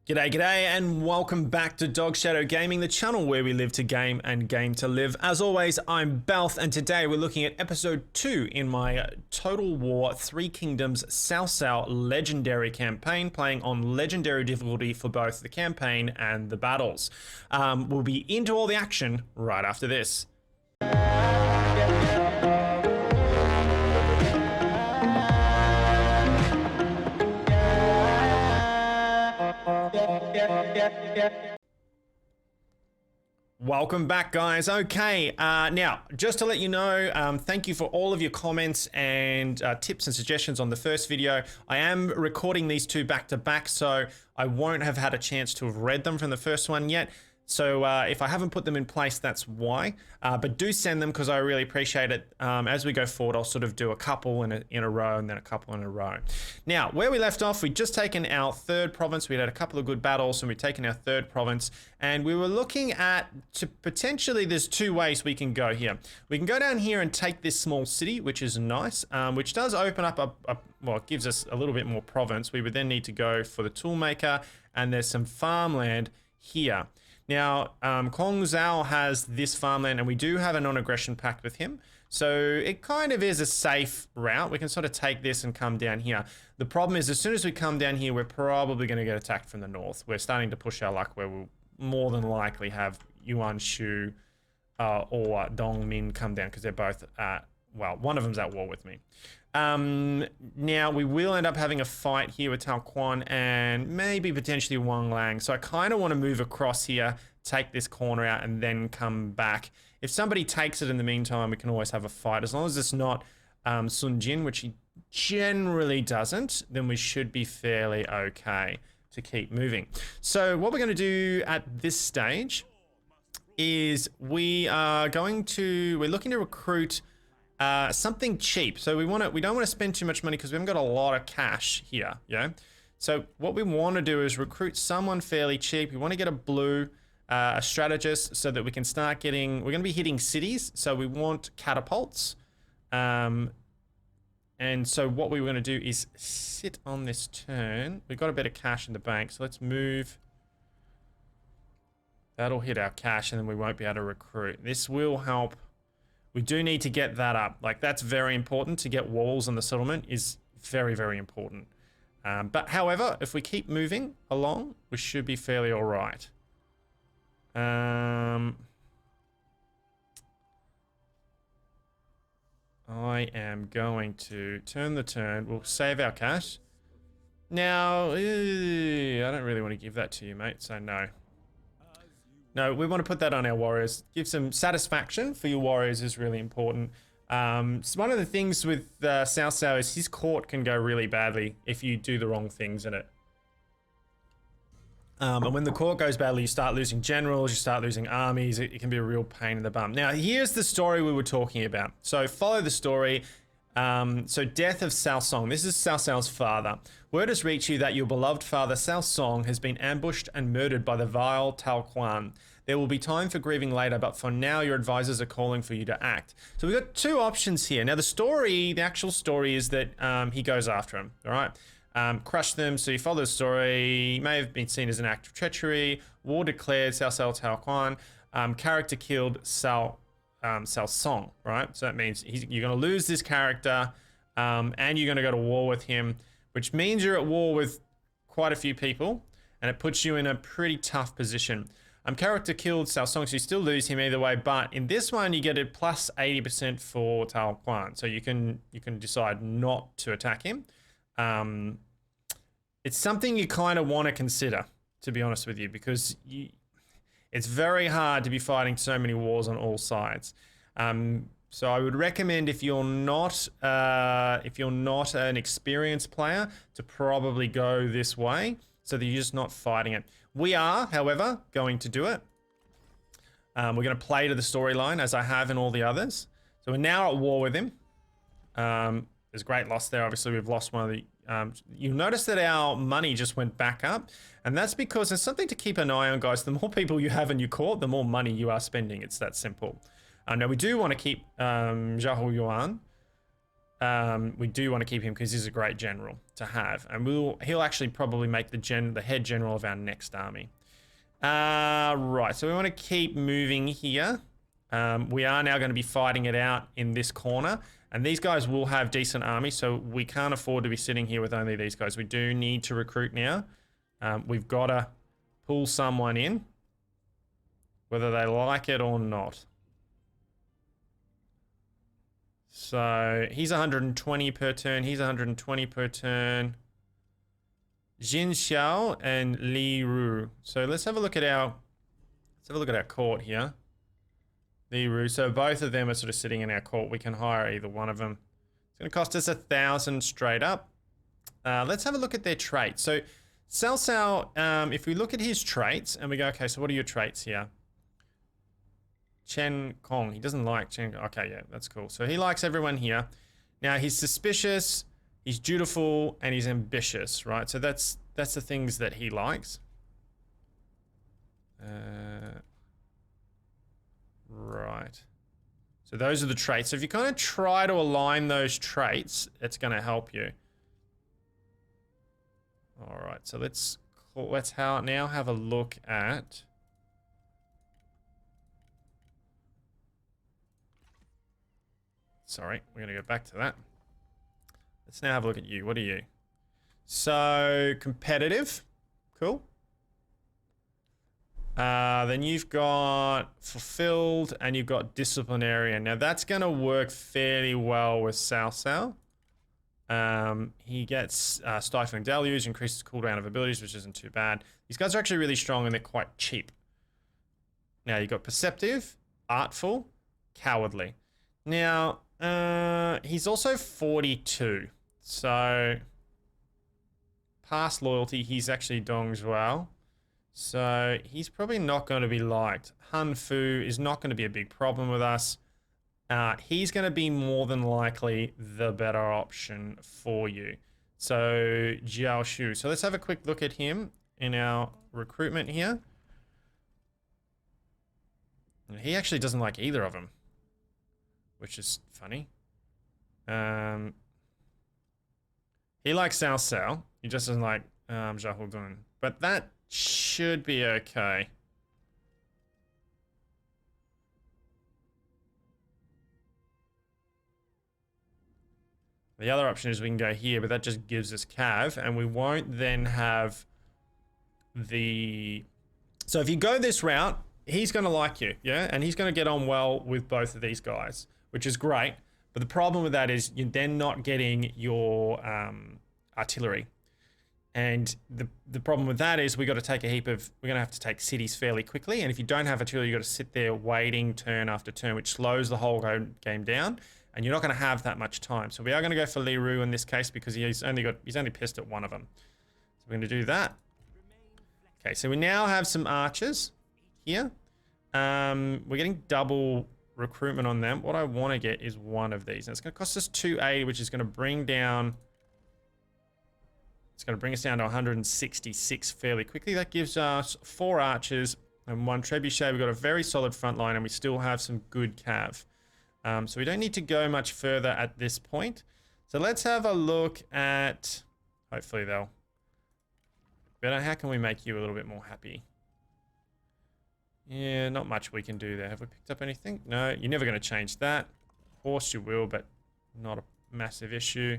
G'day, and welcome back to Dog Shadow Gaming, the channel where we live to game and game to live. As always, I'm Belth, and today we're looking at episode 2 in my Total War Three Kingdoms Cao Cao Legendary campaign, playing on Legendary difficulty for both the campaign and the battles. We'll be into all the action right after this. Welcome back, guys. Okay, now, just to let you know, thank you for all of your comments and tips and suggestions on the first video. I am recording these two back to back, so I won't have had a chance to have read them from the first one yet. So if I haven't put them in place, that's why. But do send them because I really appreciate it. As we go forward, I'll sort of do a couple in a row and then a couple in a row. Now, where we left off, we'd just taken our third province. We'd had a couple of good battles, and we'd taken our third province. And we were looking at, potentially, there's two ways we can go here. We can go down here and take this small city, which is nice, which does open up well, it gives us a little bit more province. We would then need to go for the toolmaker, and there's some farmland here. Now, Kong Zhao has this farmland, and we do have a non-aggression pact with him. So it kind of is a safe route. We can sort of take this and come down here. The problem is, as soon as we come down here, we're probably going to get attacked from the north. We're starting to push our luck where we'll more than likely have Yuan Shu or Dong Min come down, because they're both at, well, one of them's at war with me. Now, we will end up having a fight here with Tao Quan and maybe potentially Wang Lang. So I kind of want to move across here, take this corner out, and then come back. If somebody takes it in the meantime, we can always have a fight. As long as it's not Sun Jin, which he generally doesn't, then we should be fairly okay to keep moving. So what we're going to do at this stage is we're looking to recruit something cheap. So we don't want to spend too much money because we haven't got a lot of cash here. Yeah. So what we want to do is recruit someone fairly cheap. We want to get a blue, a strategist, so that we can start getting. We're going to be hitting cities, so we want catapults. And so what we were going to do is sit on this turn. We've got a bit of cash in the bank, so let's move. That'll hit our cash, and then we won't be able to recruit. This will help. We do need to get that up. Like, that's very important. To get walls on the settlement is very, very important. But however, if we keep moving along, we should be fairly all right. I am going to turn the turn. We'll save our cash. Now, I don't really want to give that to you, mate, so no. No, we want to put that on our warriors. Give some satisfaction for your warriors is really important. So one of the things with Cao Cao is his court can go really badly if you do the wrong things in it. And when the court goes badly, you start losing generals, you start losing armies. It can be a real pain in the bum. Now, here's the story we were talking about. So follow the story. So death of Cao Song. This is Cao Cao's father. Word has reached you that your beloved father Cao Song has been ambushed and murdered by the vile Tao Quan. There will be time for grieving later, but for now your advisors are calling for you to act. So we've got two options here. Now the actual story is that he goes after him, all right? Crush them. So you follow the story. May have been seen as an act of treachery. War declared, Cao Cao Tao Quan. Character killed Cao Song, right? So that means you're going to lose this character, and you're going to go to war with him, which means you're at war with quite a few people, and it puts you in a pretty tough position. Character killed Cao Song, so you still lose him either way, but in this one you get a plus 80% for Tao Quan, so you can decide not to attack him. It's something you kind of want to consider, to be honest with you, because it's very hard to be fighting so many wars on all sides. So I would recommend, if you're not an experienced player, to probably go this way so that you're just not fighting it. We are, however, going to do it. We're going to play to the storyline as I have in all the others. So we're now at war with him. There's great loss there. Obviously, we've lost one of the... you'll notice that our money just went back up, and that's because there's something to keep an eye on, guys. The more people you have in your court, the more money you are spending. It's that simple. Now, we do want to keep Zhao Yuan. we do want to keep him because he's a great general to have. And he'll actually probably make the head general of our next army. Right, so we want to keep moving here. We are now going to be fighting it out in this corner. And these guys will have decent armies, so we can't afford to be sitting here with only these guys. We do need to recruit now. We've got to pull someone in, whether they like it or not. So he's 120 per turn. He's 120 per turn. Jin Xiao and Li Ru. So let's have a look at our court here. Li Ru. So both of them are sort of sitting in our court. We can hire either one of them. It's going to cost us 1,000 straight up. Let's have a look at their traits. So Cao Cao, if we look at his traits and we go, okay, so what are your traits here? Chen Kong. He doesn't like Chen. Okay, yeah, that's cool. So he likes everyone here. Now he's suspicious, he's dutiful, and he's ambitious, right? So that's the things that he likes. Right. So those are the traits. So if you kind of try to align those traits, it's going to help you. All right. So let's now have a look at. Sorry, we're going to go back to that. Let's now have a look at you. What are you? So competitive. Cool. Then you've got fulfilled and you've got disciplinarian. Now that's going to work fairly well with Cao Cao. He gets stifling deluge, increases cooldown of abilities, which isn't too bad. These guys are actually really strong and they're quite cheap. Now you've got perceptive, artful, cowardly. Now he's also 42. So past loyalty, he's actually Dong Zhuo. So he's probably not going to be liked. Han Fu is not going to be a big problem with us. He's going to be more than likely the better option for you. So Jiao Shu. So let's have a quick look at him in our recruitment here. He actually doesn't like either of them, which is funny. He likes Cao Cao. He just doesn't like Zhao Hudun. But that should be okay. The other option is we can go here, but that just gives us cav, and we won't then have the... So if you go this route, he's going to like you, yeah? And he's going to get on well with both of these guys, which is great. But the problem with that is you're then not getting your artillery. And the problem with that is we're going to have to take cities fairly quickly. And if you don't have artillery, you've got to sit there waiting turn after turn, which slows the whole game down. And you're not going to have that much time. So we are going to go for Li Ru in this case because he's only pissed at one of them. So we're going to do that. Okay, so we now have some archers here. We're getting double recruitment on them. What I want to get is one of these. And it's going to cost us 280, which is going to bring down... It's going to bring us down to 166 fairly quickly. That gives us 4 archers and 1 trebuchet. We've got a very solid front line and we still have some good cav. So we don't need to go much further at this point. So let's have a look at... Hopefully they'll... But how can we make you a little bit more happy? Yeah, not much we can do there. Have we picked up anything? No, you're never going to change that. Of course you will, but not a massive issue.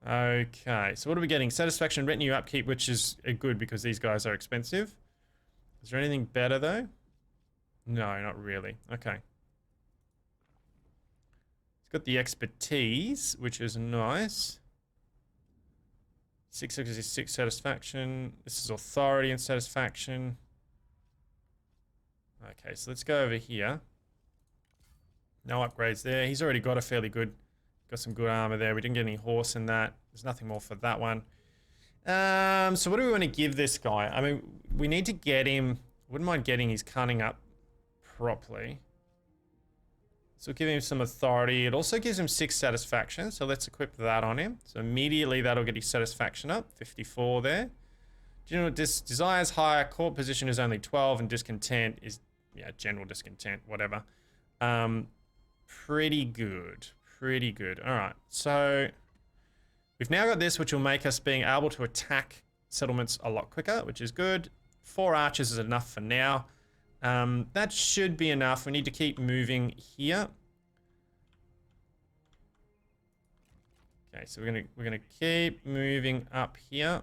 Okay, so what are we getting? Satisfaction, retinue upkeep, which is good because these guys are expensive. Is there anything better though? No, not really. Okay. It's got the expertise, which is nice. 6 satisfaction. This is authority and satisfaction. Okay, so let's go over here. No upgrades there. He's already got a fairly good... Got some good armor there. We didn't get any horse in that. There's nothing more for that one. So what do we want to give this guy? I mean, we need to get him... Wouldn't mind getting his cunning up properly. So we'll give him some authority. It also gives him 6 satisfaction. So let's equip that on him. So immediately that'll get his satisfaction up. 54 there. Do you know what desires higher? Court position is only 12 and discontent is, yeah, general discontent, whatever. Pretty good. pretty good. All right, so we've now got this, which will make us being able to attack settlements a lot quicker, which is good. 4 archers is enough for now. That should be enough. We need to keep moving here. Okay, so we're gonna keep moving up here.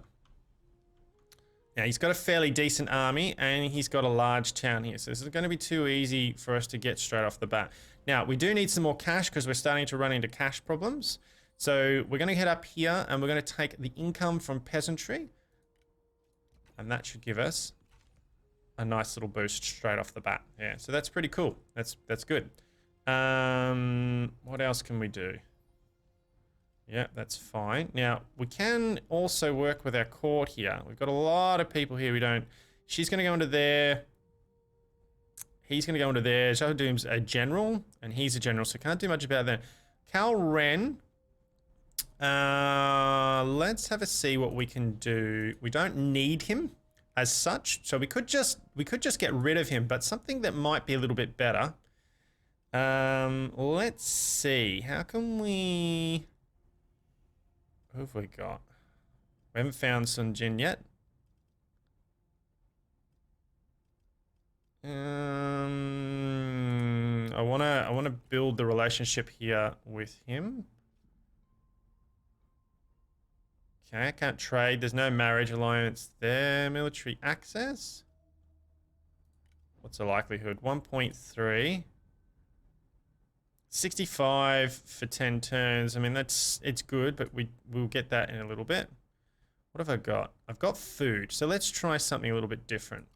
Now he's got a fairly decent army and he's got a large town here. So this is going to be too easy for us to get straight off the bat. Now we do need some more cash because we're starting to run into cash problems. So we're going to head up here and we're going to take the income from peasantry. And that should give us a nice little boost straight off the bat. Yeah, so that's pretty cool. That's good. What else can we do? Yeah, that's fine. Now, we can also work with our court here. We've got a lot of people here we don't... She's going to go into there. He's going to go into there. Shadodoom's a general, and he's a general, so can't do much about that. Cal Ren. Let's have a see what we can do. We don't need him as such, so we could just get rid of him, but something that might be a little bit better. Let's see. How can we... Who have we got? We haven't found Sun Jin yet. I wanna build the relationship here with him. Okay, I can't trade. There's no marriage alliance there. Military access. What's the likelihood? 1.3. 65 for 10 turns. I mean, it's good, but we'll get that in a little bit. What have I got? I've got food. So let's try something a little bit different.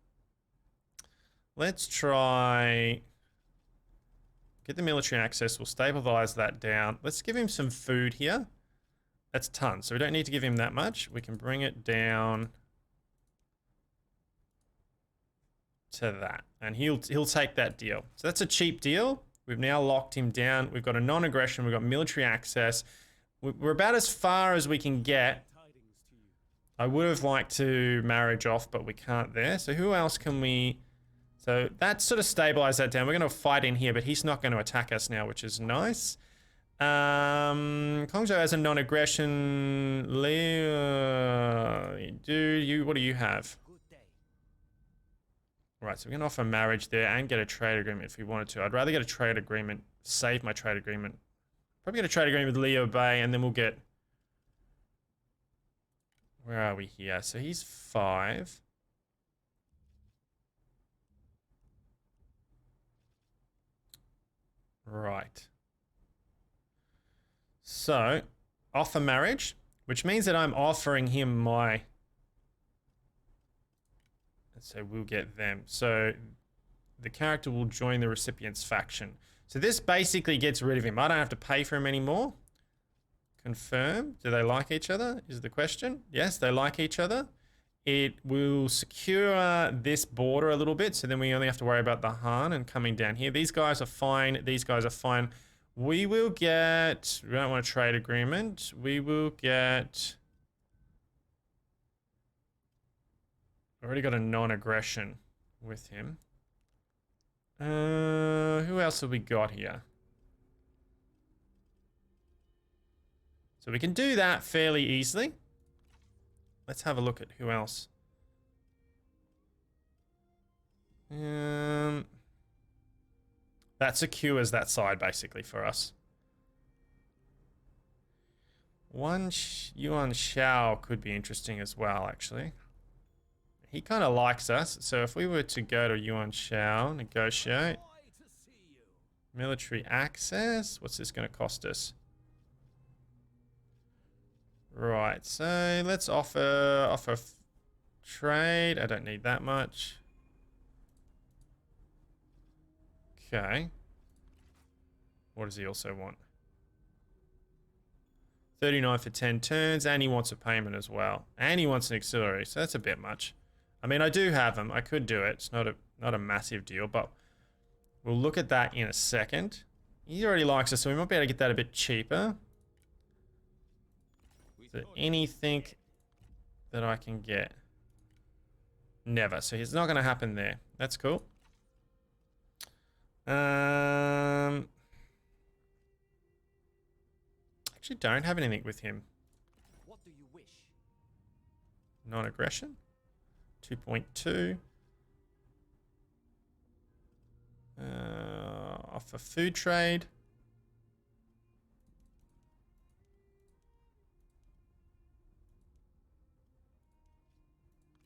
Let's try... Get the military access. We'll stabilize that down. Let's give him some food here. That's tons, so we don't need to give him that much. We can bring it down to that. And he'll take that deal. So that's a cheap deal. We've now locked him down. We've got a non-aggression. We've got military access. We're about as far as we can get. I would have liked to marriage off, but we can't there. So who else can we... So that sort of stabilized that down. We're going to fight in here, but he's not going to attack us now, which is nice. Kongzhou has a non-aggression. Dude, what do you have? Right, so we're going to offer marriage there and get a trade agreement if we wanted to. I'd rather get a trade agreement, save my trade agreement. Probably get a trade agreement with Liu Bei, and then we'll get... Where are we here? So he's 5. Right. So, offer marriage, which means that I'm offering him my... So we'll get them. So the character will join the recipient's faction. So this basically gets rid of him. I don't have to pay for him anymore. Confirm. Do they like each other? Is the question. Yes, they like each other. It will secure this border a little bit. So then we only have to worry about the Han and coming down here. These guys are fine. These guys are fine. We will get... We don't want a trade agreement. We will get... Already got a non-aggression with him. Who else have we got here? So we can do that fairly easily. Let's have a look at who else. That secures that side basically for us. Yuan Shao could be interesting as well, actually. He kind of likes us, so if we were to go to Yuan Shao, negotiate. Military access, what's this going to cost us? Right, so let's offer trade. I don't need that much. Okay. What does he also want? 39 for 10 turns, and he wants a payment as well. And he wants an auxiliary, so that's a bit much. I mean, I do have them. I could do it. It's not a massive deal, but we'll look at that in a second. He already likes us, so we might be able to get that a bit cheaper. Is there anything that I can get? Never. So it's not going to happen there. That's cool. Actually don't have anything with him. What do you wish? Non-aggression. 2.2. Offer food trade.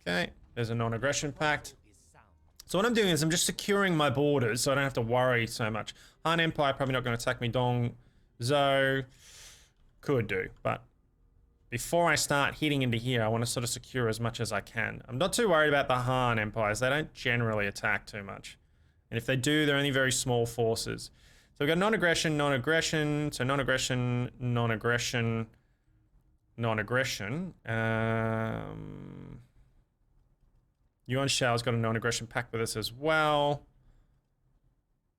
Okay, there's a non-aggression pact. So what I'm doing is I'm just securing my borders so I don't have to worry so much. Han Empire probably not going to attack me. Dong Zhou could do, but before I start hitting into here, I want to sort of secure as much as I can. I'm not too worried about the Han Empires. They don't generally attack too much. And if they do, they're only very small forces. So we've got non-aggression, non-aggression, so non-aggression, non-aggression, non-aggression. Yuan Shao's got a non-aggression pact with us as well.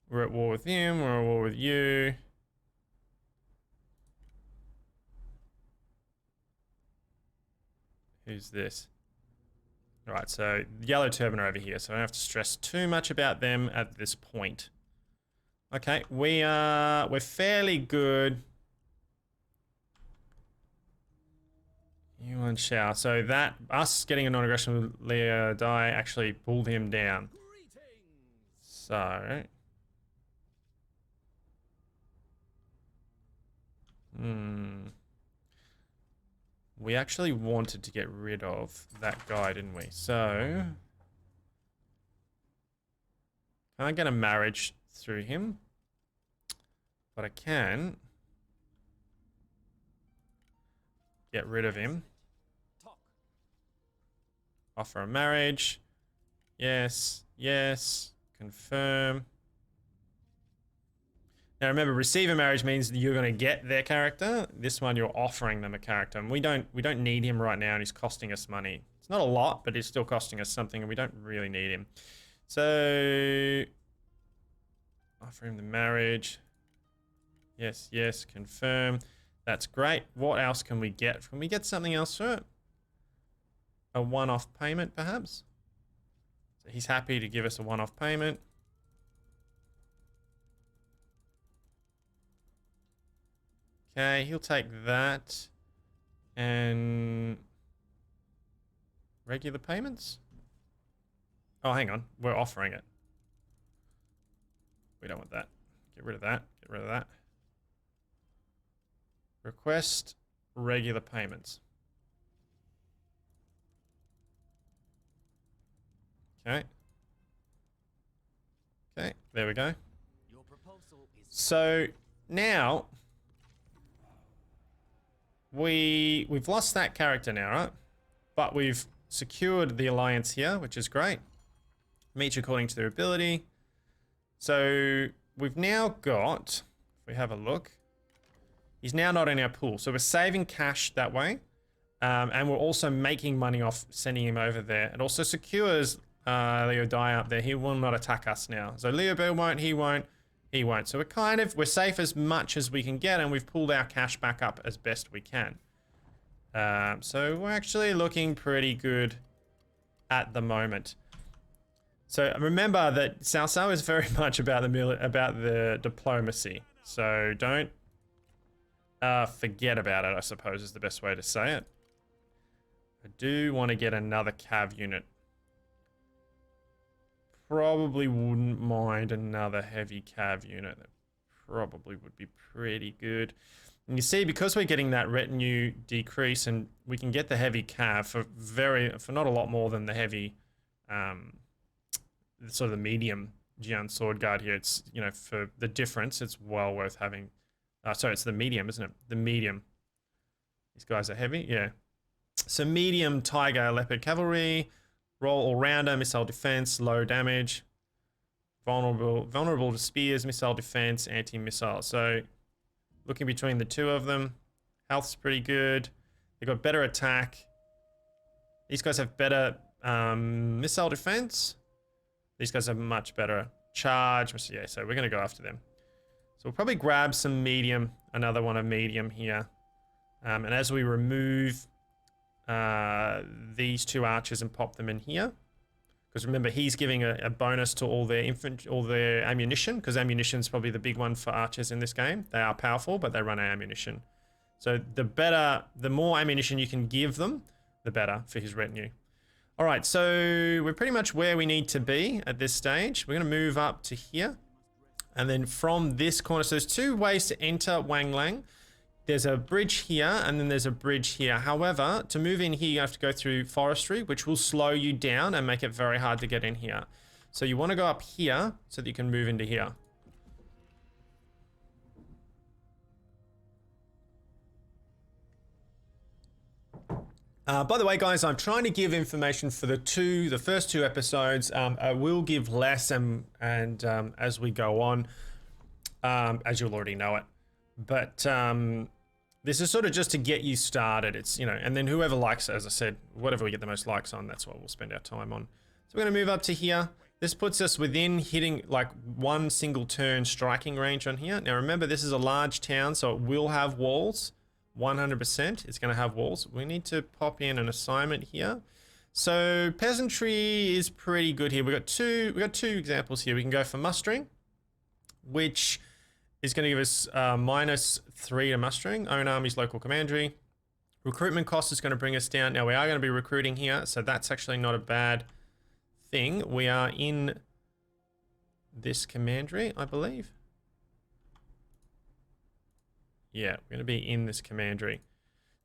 We're at war with him, we're at war with you. Who's this? All right, so Yellow Turban are over here, so I don't have to stress too much about them at this point. Okay, we're fairly good. Yuan Shao. So that us getting a non-aggression with Leo Dai actually pulled him down. So we actually wanted to get rid of that guy, didn't we? So can I get a marriage through him? But I can get rid of him. Offer a marriage. Yes, yes. Confirm. Now remember, receive a marriage means you're going to get their character. This one, you're offering them a character, and we don't need him right now, and he's costing us money. It's not a lot, but it's still costing us something, and we don't really need him. So offer him the marriage. Yes, yes. Confirm. That's great. What else can we get? Can we get something else for it? A one-off payment, perhaps? So he's happy to give us a one-off payment. Okay, he'll take that. And regular payments? Oh, hang on. We're offering it. We don't want that. Get rid of that. Get rid of that. Request regular payments. Okay. Okay, there we go. So now we've lost that character now, right? But we've secured the alliance here, which is great. Meet according to their ability. So we've now got, if we have a look, he's now not in our pool. So we're saving cash that way. And we're also making money off sending him over there. It also secures Leo Dai up there. He will not attack us now. So Leo Bill won't, he won't, he won't. So we're safe as much as we can get, and we've pulled our cash back up as best we can. So we're actually looking pretty good at the moment. So remember that Cao Cao is very much about the diplomacy. So don't forget about it, I suppose is the best way to say it. I do want to get another cav unit. Probably wouldn't mind another heavy cav unit. That probably would be pretty good. And you see, because we're getting that retinue decrease, and we can get the heavy cav for not a lot more than the heavy, sort of the medium Jian sword guard here. It's, you know, for the difference, it's well worth having. Sorry, it's the medium, isn't it? The medium. These guys are heavy, yeah. So medium Tiger Leopard Cavalry. Roll all-rounder, missile defense, low damage, vulnerable to spears, missile defense, anti-missile. So looking between the two of them, health's pretty good. They've got better attack. These guys have better missile defense. These guys have much better charge. Yeah, so we're going to go after them. So we'll probably grab some medium, another one of medium here. And as we remove these two archers and pop them in here, because remember, he's giving a bonus to all their ammunition, because ammunition is probably the big one for archers in this game. They are powerful, but they run out of ammunition. So the more ammunition you can give them, the better for his retinue. All right, so we're pretty much where we need to be at this stage. We're going to move up to here. And then from this corner, so there's two ways to enter Wanglang. There's a bridge here, and then there's a bridge here. However, to move in here, you have to go through forestry, which will slow you down and make it very hard to get in here. So you want to go up here so that you can move into here. By the way, guys, I'm trying to give information for the first two episodes. I will give less and as we go on, as you'll already know it. But this is sort of just to get you started. It's, you know, and then whoever likes it, as I said, whatever we get the most likes on, that's what we'll spend our time on. So we're going to move up to here. This puts us within hitting like one single turn striking range on here. Now remember, this is a large town, so it will have walls. 100% it's going to have walls. We need to pop in an assignment here. So peasantry is pretty good here. We got two examples here. We can go for mustering, which is going to give us -3 to mustering. Own armies, local commandery. Recruitment cost is going to bring us down. Now we are going to be recruiting here, so that's actually not a bad thing. We are in this commandery, I believe. Yeah, we're going to be in this commandery.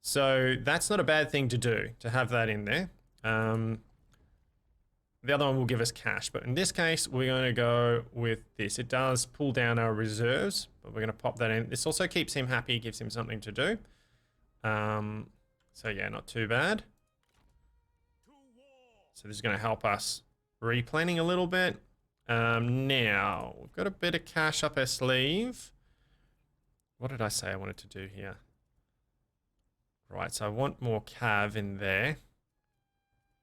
So that's not a bad thing to do, to have that in there. The other one will give us cash, but in this case, we're going to go with this. It does pull down our reserves, but we're going to pop that in. This also keeps him happy, gives him something to do. So yeah, not too bad. So this is going to help us replanning a little bit. Now, we've got a bit of cash up our sleeve. What did I say I wanted to do here? Right, so I want more cav in there.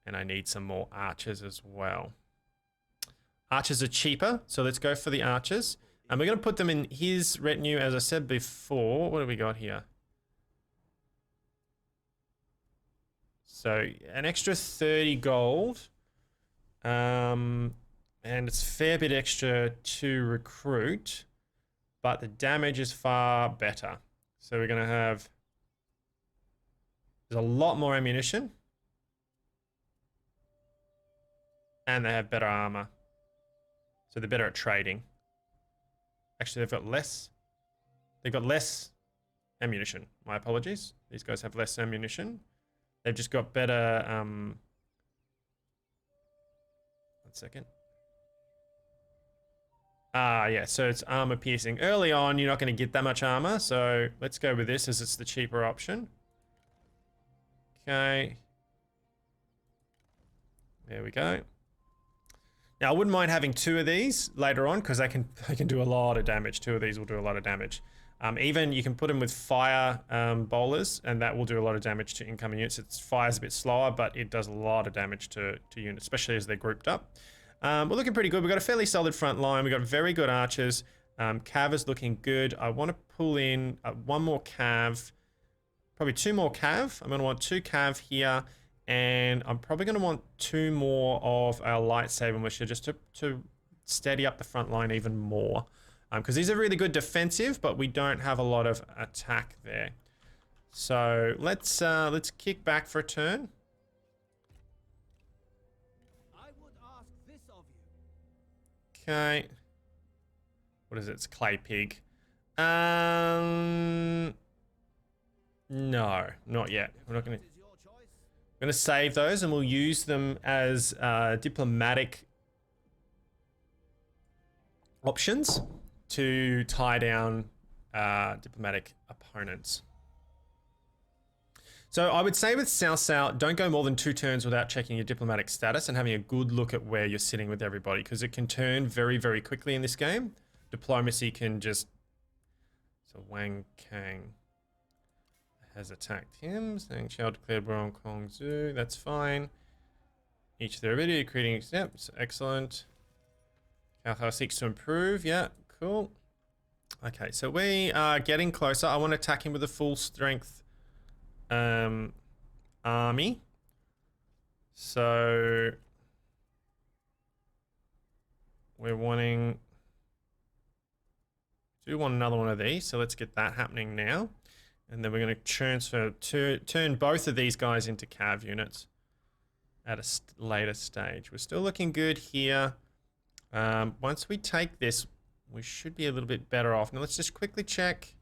And I need some more archers as well. Archers are cheaper, so let's go for the archers. And we're going to put them in his retinue, as I said before. What do we got here? So an extra 30 gold. And it's a fair bit extra to recruit. But the damage is far better. So we're going to have... There's a lot more ammunition. And they have better armor. So they're better at trading. Actually, they've got less. They've got less ammunition. My apologies. These guys have less ammunition. They've just got better... 1 second. Yeah, so it's armor piercing. Early on, you're not going to get that much armor, so let's go with this as it's the cheaper option. Okay. There we go. Now, I wouldn't mind having 2 of these later on because they can do a lot of damage. 2 of these will do a lot of damage. Even you can put them with fire bowlers, and that will do a lot of damage to incoming units. It fires a bit slower, but it does a lot of damage to units, especially as they're grouped up. We're looking pretty good. We've got a fairly solid front line. We've got very good archers. Cav is looking good. I want to pull in 1 more Cav. Probably 2 more Cav. I'm going to want 2 Cav here. And I'm probably going to want 2 more of our lightsaber militia just to steady up the front line even more. Because these are really good defensive, but we don't have a lot of attack there. So let's kick back for a turn. I would ask this of you. Okay. What is it? It's clay pig. No, not yet. We're not going to... I'm going to save those and we'll use them as diplomatic options to tie down diplomatic opponents. So I would say with Cao, don't go more than 2 turns without checking your diplomatic status and having a good look at where you're sitting with everybody, because it can turn very, very quickly in this game. Diplomacy can just... So Wang Kang has attacked him, saying Xiao declared war on Kong Zhu. That's fine. Each of their ability creating steps. Excellent. Cao Cao seeks to improve. Yeah, cool. Okay, so we are getting closer. I want to attack him with a full strength army. So we're wanting... do want another one of these, so let's get that happening now. And then we're going to turn both of these guys into cav units at a later stage. We're still looking good here. Once we take this, we should be a little bit better off. Now let's just quickly check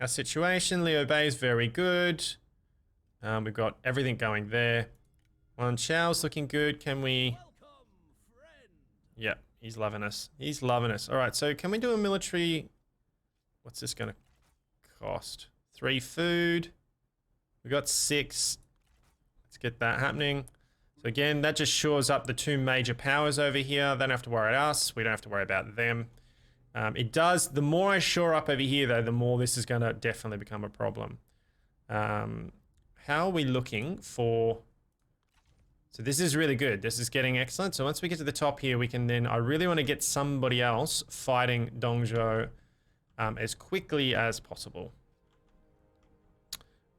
our situation. Liu Bei is very good. We've got everything going there. Wan Chao's looking good. Can we... Yeah, he's loving us. He's loving us. All right, so can we do a military... What's this going to cost? 3 food. We got 6. Let's get that happening. So again, that just shores up the 2 major powers over here. They don't have to worry about us. We don't have to worry about them. It does, the more I shore up over here though, the more this is going to definitely become a problem. How are we looking for... So this is really good. This is getting excellent. So once we get to the top here, we can then... I really want to get somebody else fighting Dongzhou as quickly as possible.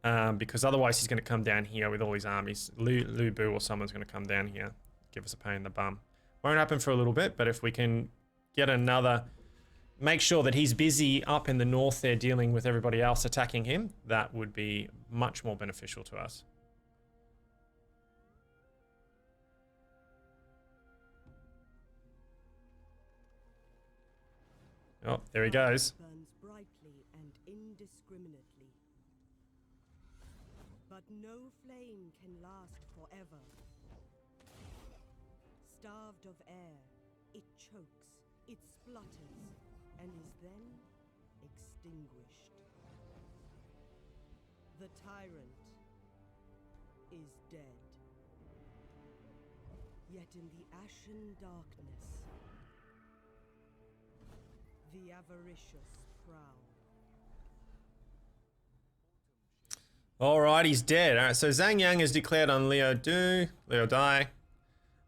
Because otherwise he's going to come down here with all his armies. Lu Bu or someone's going to come down here. Give us a pain in the bum. Won't happen for a little bit, but if we can get another... Make sure that he's busy up in the north there dealing with everybody else attacking him, that would be much more beneficial to us. Oh, there he goes. Burns brightly and indiscriminately. But no flame can last forever. Starved of air, it chokes, it splutters, and is then extinguished. The tyrant is dead. Yet in the ashen darkness, the avaricious prowl. All right, he's dead. All right, so Zhang Yang is declared on Liu Dai.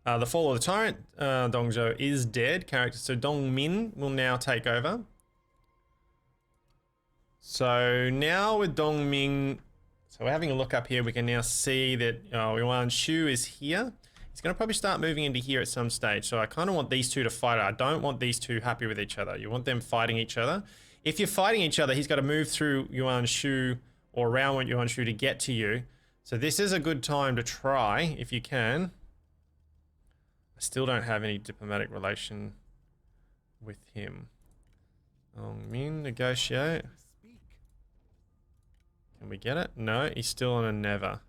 The fall of the tyrant, Dongzhou is dead. Character, so Dong Min will now take over. So now with Dong Min, so we're having a look up here. We can now see that Yuan Shu is here. He's going to probably start moving into here at some stage. So I kind of want these two to fight. I don't want these two happy with each other. You want them fighting each other. If you're fighting each other, he's got to move through Yuan Shu or around Yuan Shu to get to you. So this is a good time to try, if you can. I still don't have any diplomatic relation with him. Dong Min, negotiate. Can we get it? No, he's still on a never.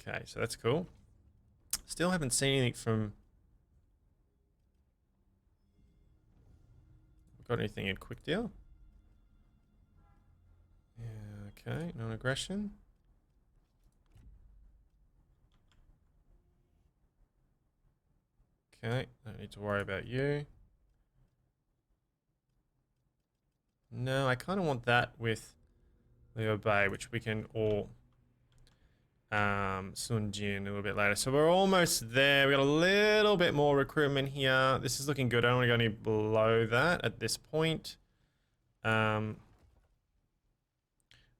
Okay, so that's cool. Still haven't seen anything from... Got anything in quick deal? Yeah, okay, non-aggression. Okay, don't need to worry about you. No, I kind of want that with Liu Bei, which we can all Sun Jin a little bit later. So we're almost there. We got a little bit more recruitment here. This is looking good. I don't want to go any below that at this point. We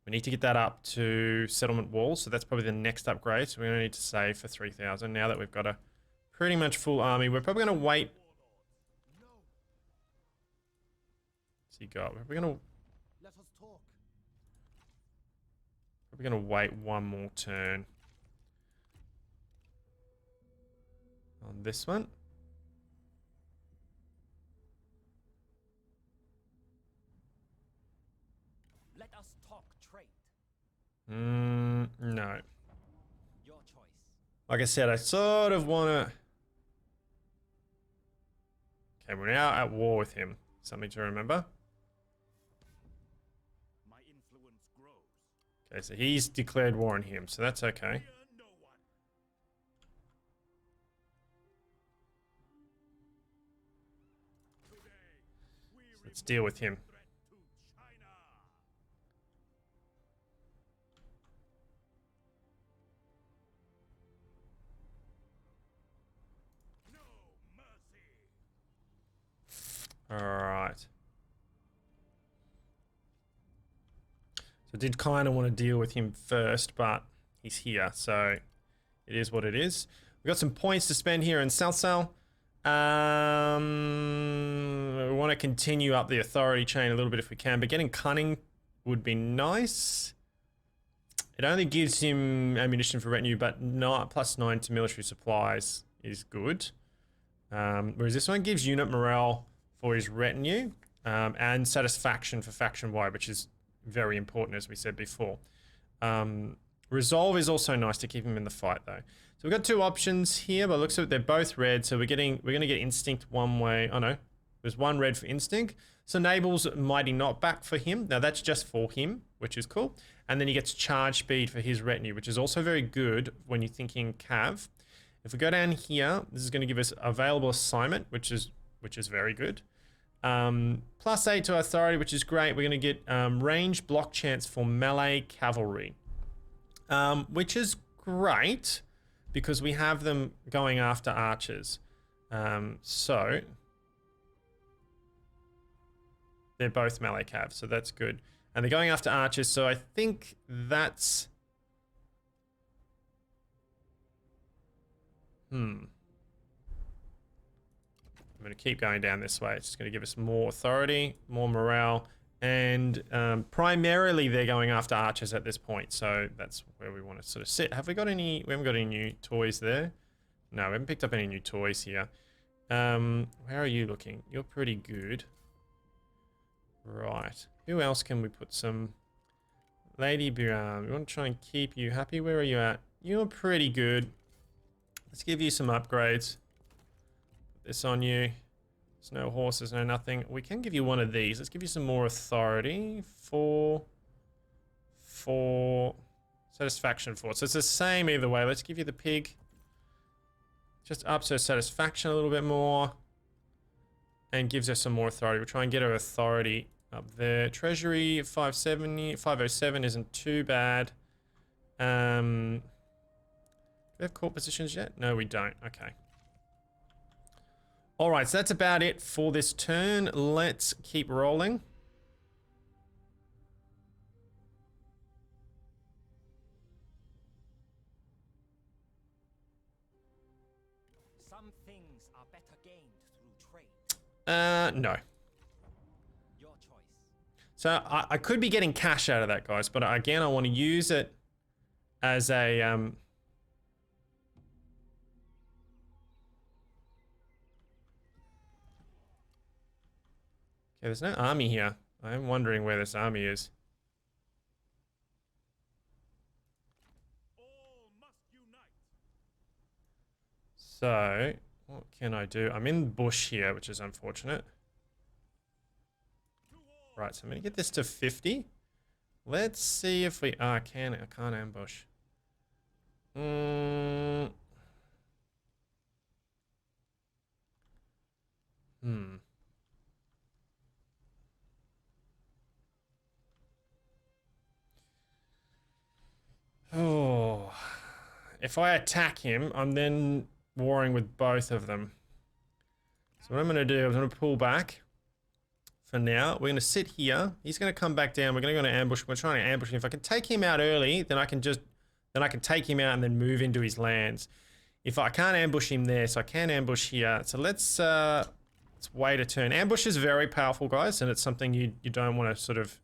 need to get that up to settlement walls. So that's probably the next upgrade. So we're going to need to save for 3,000 now that we've got a pretty much full army. We're probably going to wait. What's he got? We're going to... Let us talk. We're going to wait one more turn on this one. Let us talk trade. No. Your choice. Like I said, I sort of want to... Okay, we're now at war with him. Something to remember. My influence grows. Okay, so he's declared war on him, so that's okay. Fear no one. Today, we Let's deal with him. threat to China. No mercy. Alright. So I did kind of want to deal with him first, but he's here, so it is what it is. We've got some points to spend here in South Sal. We want to continue up the authority chain a little bit if we can, but getting cunning would be nice. It only gives him ammunition for retinue, but not +9 to military supplies is good. Whereas this one gives unit morale for his retinue and satisfaction for faction wide, which is very important, as we said before. Resolve is also nice to keep him in the fight, though. So we've got two options here, but it looks like they're both red. So we're going to get instinct one way. Oh no, there's one red for instinct. So enables mighty knockback for him. Now that's just for him, which is cool. And then he gets charge speed for his retinue, which is also very good when you're thinking cav. If we go down here, this is going to give us available assignment, which is very good. +8 to authority, which is great. We're going to get range block chance for melee cavalry, which is great because we have them going after archers. So they're both melee cav, so that's good. And they're going after archers, so I think that's... I'm going to keep going down this way. It's just going to give us more authority, more morale, and primarily they're going after archers at this point, so that's where we want to sort of sit. Have we got any... We haven't got any new toys there. No, we haven't picked up any new toys here. Where are you looking? You're pretty good. Right. Who else can we put some... Lady Brown. We want to try and keep you happy. Where are you at? You're pretty good. Let's give you some upgrades. Put this on you. There's no horses, no nothing. We can give you one of these. Let's give you some more authority for satisfaction for it. So it's the same either way. Let's give you the pig. Just ups her satisfaction a little bit more. And gives her some more authority. We'll try and get her authority up there. Treasury 507 isn't too bad. Do we have court positions yet? No, we don't. Okay. All right, so that's about it for this turn. Let's keep rolling. Some things are better gained through trade. No. Your choice. So I could be getting cash out of that, guys, but again, I want to use it as a... Okay, there's no army here. I'm wondering where this army is. All must unite. So, what can I do? I'm in bush here, which is unfortunate. Right, so I'm going to get this to 50. Let's see if we... I can't ambush. Oh, if I attack him, I'm then warring with both of them. So what I'm going to do is I'm going to pull back for now. We're going to sit here. He's going to come back down. We're going to go to ambush. We're trying to ambush him. If I can take him out early, then I can take him out and then move into his lands. If I can't ambush him there, so I can ambush here. So let's wait a turn. Ambush is very powerful, guys, and it's something you don't want to sort of...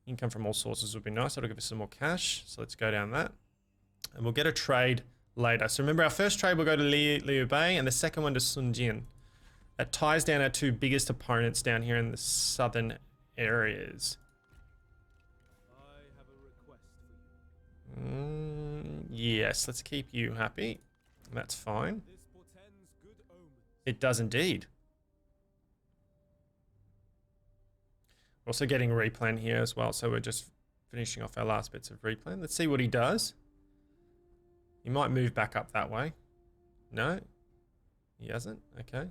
Income from all sources would be nice. That'll give us some more cash. So let's go down that. And we'll get a trade later. So remember, our first trade will go to Liu Bei and the second one to Sun Jin. That ties down our two biggest opponents down here in the southern areas. I have a request for you. Yes, let's keep you happy. That's fine. This portends good omens. It does indeed. Also getting a replan here as well, so we're just finishing off our last bits of replan. Let's see what he does. He might move back up that way. No, he hasn't. Okay.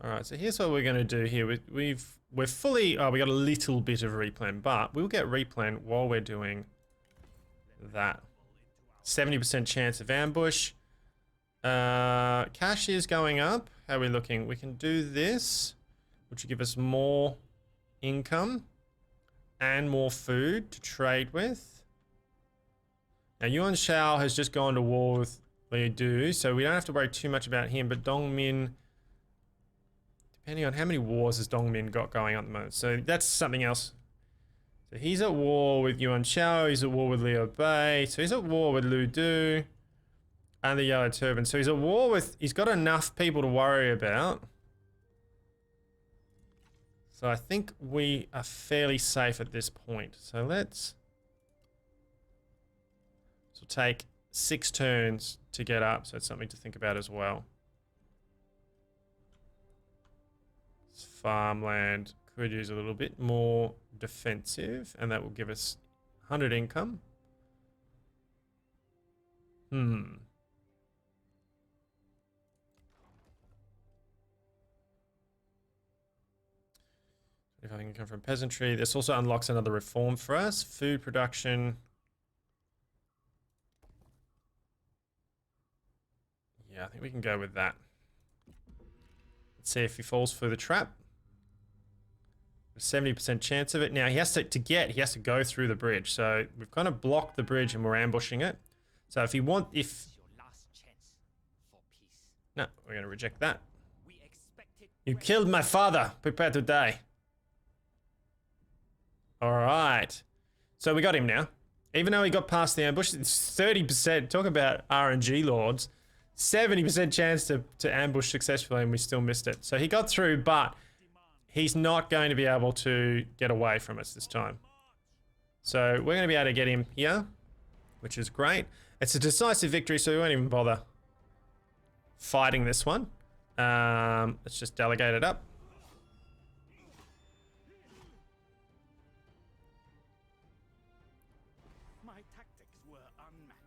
All right, so here's what we're going to do here. We're fully... Oh, we got a little bit of replan, but we'll get replan while we're doing that. 70% chance of ambush. Cash is going up. How are we looking? We can do this, which will give us more income and more food to trade with. Now, Yuan Shao has just gone to war with Liu Du, so we don't have to worry too much about him, but Dongmin, depending on how many wars has Dongmin got going on at the moment. So that's something else. So he's at war with Yuan Shao, he's at war with Liu Bei, so he's at war with Liu Du and the Yellow Turban. So he's at war with, he's got enough people to worry about. So I think we are fairly safe at this point. So let's take 6 turns to get up, so it's something to think about as well. This farmland could use a little bit more defensive, and that will give us 100 income. If I can come from peasantry, this also unlocks another reform for us. Food production. Yeah, I think we can go with that. Let's see if he falls for the trap. 70% chance of it. Now he has to go through the bridge. So we've kind of blocked the bridge and we're ambushing it. So if Your last chance for peace. No, we're going to reject that. We expected You killed my father. Prepare to die. All right. So we got him now. Even though he got past the ambush, it's 30%. Talk about RNG lords. 70% chance to ambush successfully, and we still missed it. So he got through, but he's not going to be able to get away from us this time. So we're going to be able to get him here, which is great. It's a decisive victory, so we won't even bother fighting this one. Let's just delegate it up. My tactics were unmatched.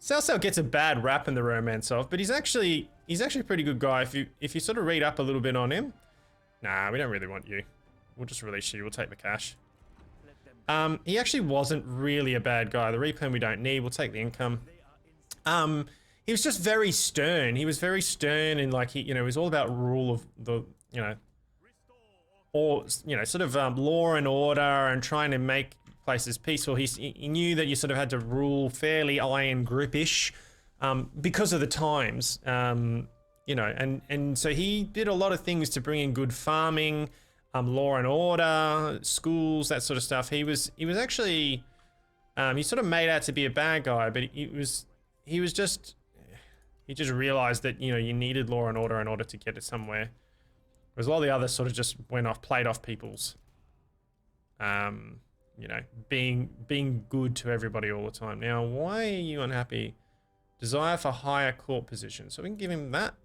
Cao Cao gets a bad rap in the romance of, but he's actually a pretty good guy. If you sort of read up a little bit on him. Nah, we don't really want you. We'll just release you. We'll take the cash. He actually wasn't really a bad guy. The repen we don't need. We'll take the income. He was just very stern. He was very stern, and like it was all about rule of the, or sort of law and order and trying to make places peaceful. He knew that you sort of had to rule fairly iron grip-ish because of the times. And so he did a lot of things to bring in good farming, law and order, schools, that sort of stuff. He was actually he sort of made out to be a bad guy, but he just realized that you needed law and order in order to get it somewhere. Whereas a lot of the others sort of just played off people's being good to everybody all the time. Now, why are you unhappy? Desire for higher court position. So we can give him that.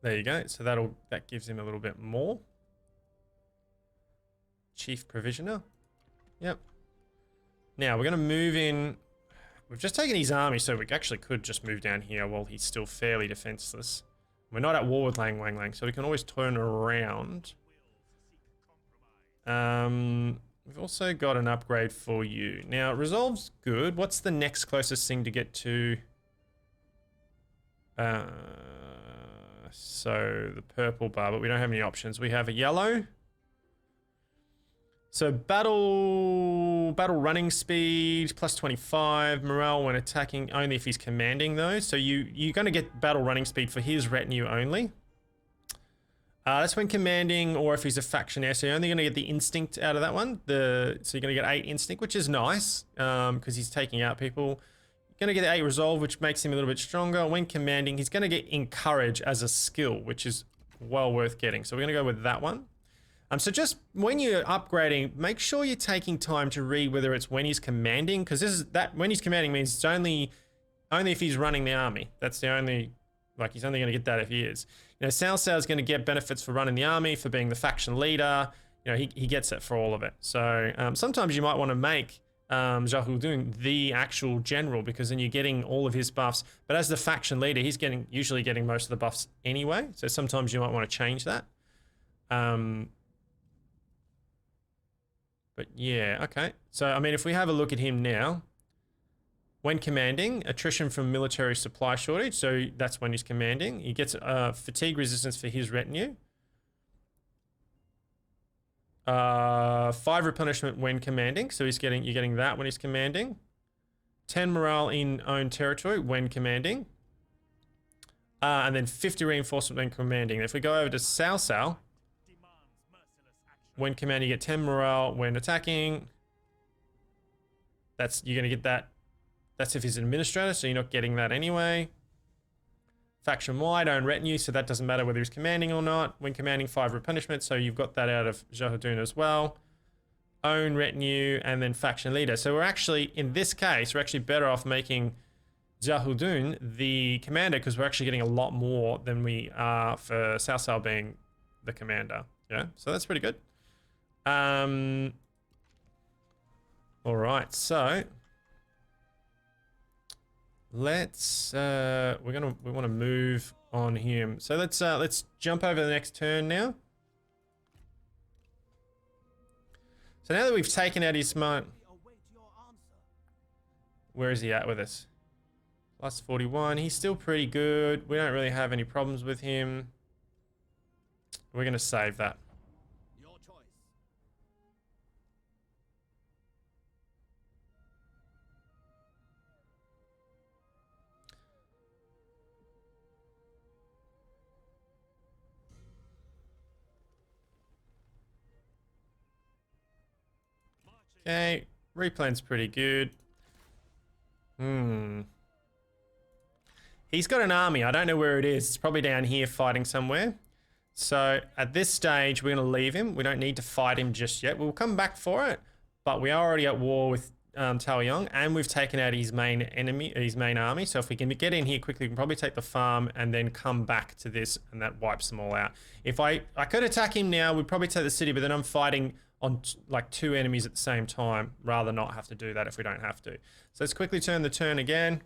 There you go. So that gives him a little bit more. Chief Provisioner. Yep. Now we're going to move in. We've just taken his army, so we actually could just move down here while he's still fairly defenseless. We're not at war with Lang Wang Lang, so we can always turn around. We've also got an upgrade for you. Now, Resolve's good. What's the next closest thing to get to? So the purple bar, but we don't have any options. We have a yellow. So battle running speed, plus 25. Morale when attacking, only if he's commanding though. So you're going to get battle running speed for his retinue only. That's when commanding or if he's a factionaire. So you're only going to get the instinct out of that one. So you're going to get 8 instinct, which is nice because he's taking out people. You're going to get 8 resolve, which makes him a little bit stronger. When commanding, he's going to get encourage as a skill, which is well worth getting. So we're going to go with that one. So just when you're upgrading, make sure you're taking time to read whether it's when he's commanding, because when he's commanding means it's only if he's running the army. That's the only, he's only going to get that if he is. Cao Cao is going to get benefits for running the army, for being the faction leader. He gets it for all of it. So sometimes you might want to make Zhao Hudun the actual general, because then you're getting all of his buffs. But as the faction leader, he's usually getting most of the buffs anyway. So sometimes you might want to change that. But yeah, okay. So, I mean, if we have a look at him now, when commanding, attrition from military supply shortage. So that's when he's commanding. He gets fatigue resistance for his retinue. 5 replenishment when commanding. So you're getting that when he's commanding. 10 morale in own territory when commanding. And then 50 reinforcement when commanding. If we go over to Cao Cao, when commanding, you get 10 morale when attacking. You're gonna get that. That's if he's an administrator, so you're not getting that anyway. Faction wide, own retinue, so that doesn't matter whether he's commanding or not. When commanding, 5 replenishment, so you've got that out of Jahudun as well. Own retinue, and then faction leader. So we're actually, in this case, we're actually better off making Jahudun the commander, because we're actually getting a lot more than we are for Cao Cao being the commander. Yeah, so that's pretty good. All right, so let's we want to move on him. So let's jump over the next turn now. So now that we've taken out his smart, where is he at with us? Plus 41. He's still pretty good. We don't really have any problems with him. We're gonna save that. Your choice. Okay, replan's pretty good. He's got an army. I don't know where it is. It's probably down here fighting somewhere. So at this stage, we're going to leave him. We don't need to fight him just yet. We'll come back for it. But we are already at war with Taoyong, and we've taken out his main enemy, his main army. So if we can get in here quickly, we can probably take the farm and then come back to this, and that wipes them all out. If I could attack him now, we'd probably take the city, but then I'm fighting on like 2 enemies at the same time. Rather not have to do that if we don't have to. So let's quickly turn the turn again.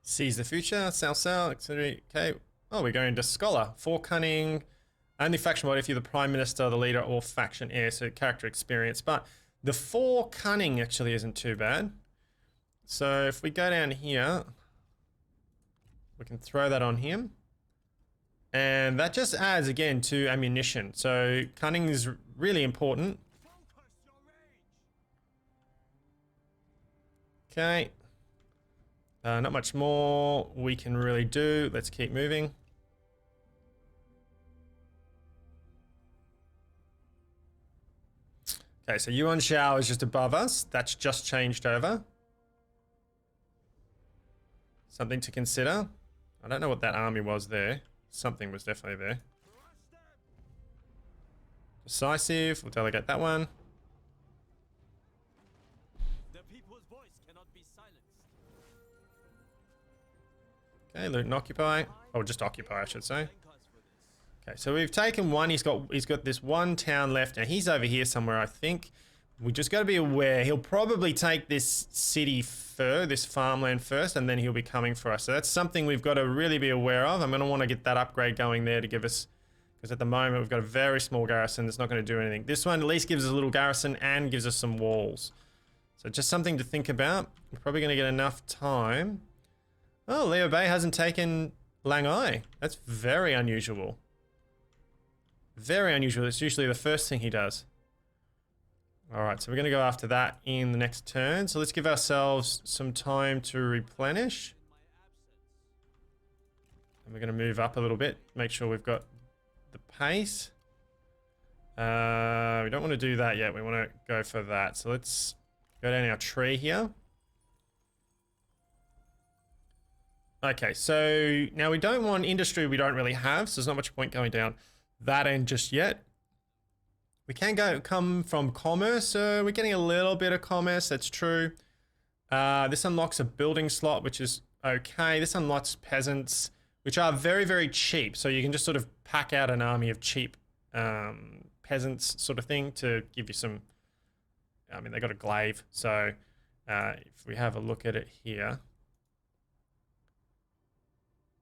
Sees the future, Cao Cao, etc. Okay. Oh, we're going to Scholar. 4 cunning. Only faction mode if you're the Prime Minister, the leader, or faction heir, so character experience. But the 4 cunning actually isn't too bad. So if we go down here, we can throw that on him. And that just adds, again, to ammunition. So cunning is really important. Okay. Not much more we can really do. Let's keep moving. Okay, so Yuan Shao is just above us. That's just changed over. Something to consider. I don't know what that army was there. Something was definitely there. Decisive. We'll delegate that one. The people's voice cannot be silenced. Okay, loot and occupy. Oh, just occupy, I should say. Okay, so we've taken one. He's got this 1 town left. Now he's over here somewhere, I think. We just got to be aware. He'll probably take this city first, this farmland first, and then he'll be coming for us. So that's something we've got to really be aware of. I'm going to want to get that upgrade going there to give us, because at the moment we've got a very small garrison that's not going to do anything. This one at least gives us a little garrison and gives us some walls. So just something to think about. We're probably going to get enough time. Oh, Liu Bei hasn't taken Langai. That's very unusual. Very unusual. It's usually the first thing he does. All right, so we're going to go after that in the next turn. So let's give ourselves some time to replenish. And we're going to move up a little bit. Make sure we've got the pace. We don't want to do that yet. We want to go for that. So let's go down our tree here. Okay, so now we don't want industry we don't really have, so there's not much point going down that end just yet. We can come from commerce. We're getting a little bit of commerce, that's true. This unlocks a building slot, which is okay. This unlocks peasants, which are very, very cheap. So you can just sort of pack out an army of cheap peasants sort of thing to give you some, I mean, they got a glaive. So if we have a look at it here,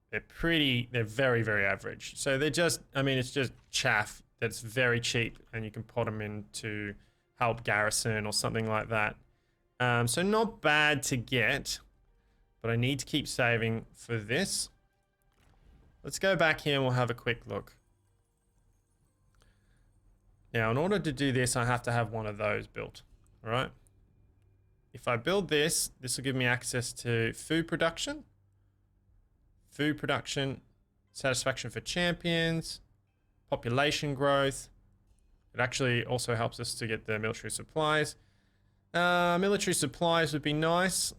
they're very, very average. So they're just, I mean, it's just chaff that's very cheap, and you can pot them in to help garrison or something like that. So not bad to get, but I need to keep saving for this. Let's go back here and we'll have a quick look. Now, in order to do this, I have to have one of those built, all right? If I build this, this will give me access to food production, satisfaction for champions, population growth. It actually also helps us to get the military supplies. Military supplies would be nice.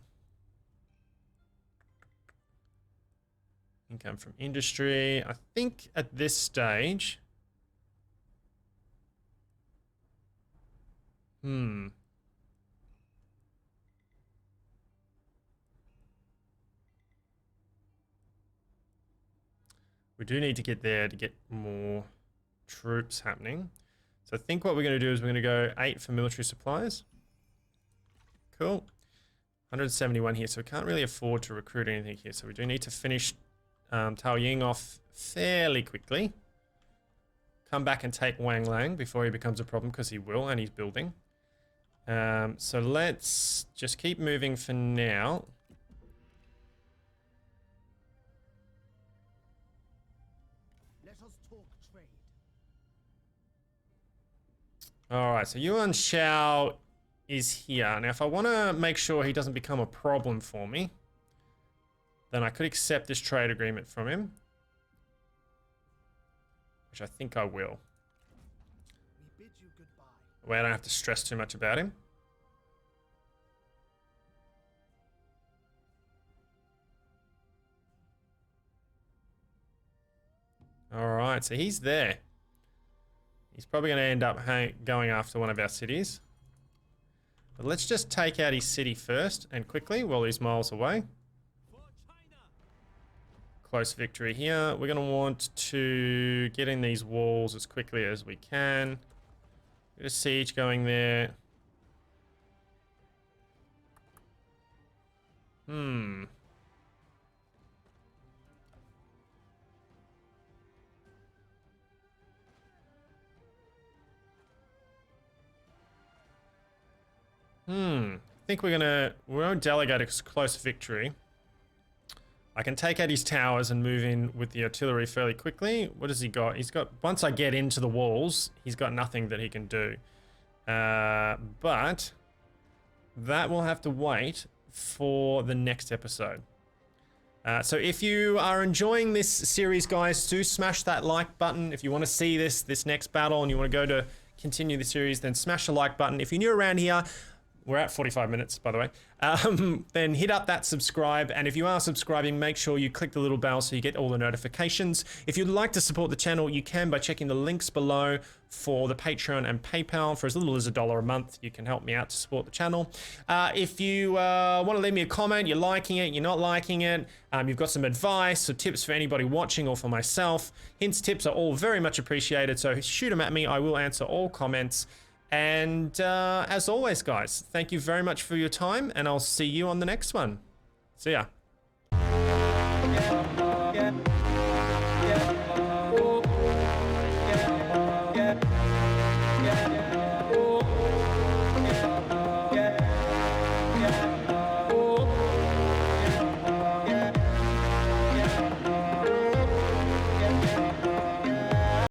Income from industry. I think at this stage... We do need to get there to get more troops happening. So I think what we're going to do is we're going to go 8 for military supplies. Cool. 171 here, so we can't really afford to recruit anything here. So we do need to finish Tao Ying off fairly quickly. Come back and take Wang Lang before he becomes a problem, because he will, and he's building. So let's just keep moving for now. All right, so Yuan Shao is here. Now, if I want to make sure he doesn't become a problem for me, then I could accept this trade agreement from him, which I think I will. We bid you goodbye. Where I don't have to stress too much about him. All right, so he's there. He's probably going to end up going after one of our cities. But let's just take out his city first and quickly while he's miles away. Close victory here. We're going to want to get in these walls as quickly as we can. Get a siege going there. I think we won't delegate a close victory. I can take out his towers and move in with the artillery fairly quickly. What has he got? He's got, once I get into the walls, he's got nothing that he can do. But that will have to wait for the next episode. So if you are enjoying this series, guys, do smash that like button. If you want to see this next battle and you want to go to continue the series, then smash the like button. If you're new around here, we're at 45 minutes, by the way. Then hit up that subscribe. And if you are subscribing, make sure you click the little bell so you get all the notifications. If you'd like to support the channel, you can by checking the links below for the Patreon and PayPal. For as little as $1 a month, you can help me out to support the channel. If you want to leave me a comment, you're liking it, you're not liking it, you've got some advice or tips for anybody watching or for myself, hints, tips are all very much appreciated. So shoot them at me. I will answer all comments. And as always, guys, thank you very much for your time, and I'll see you on the next one. See ya.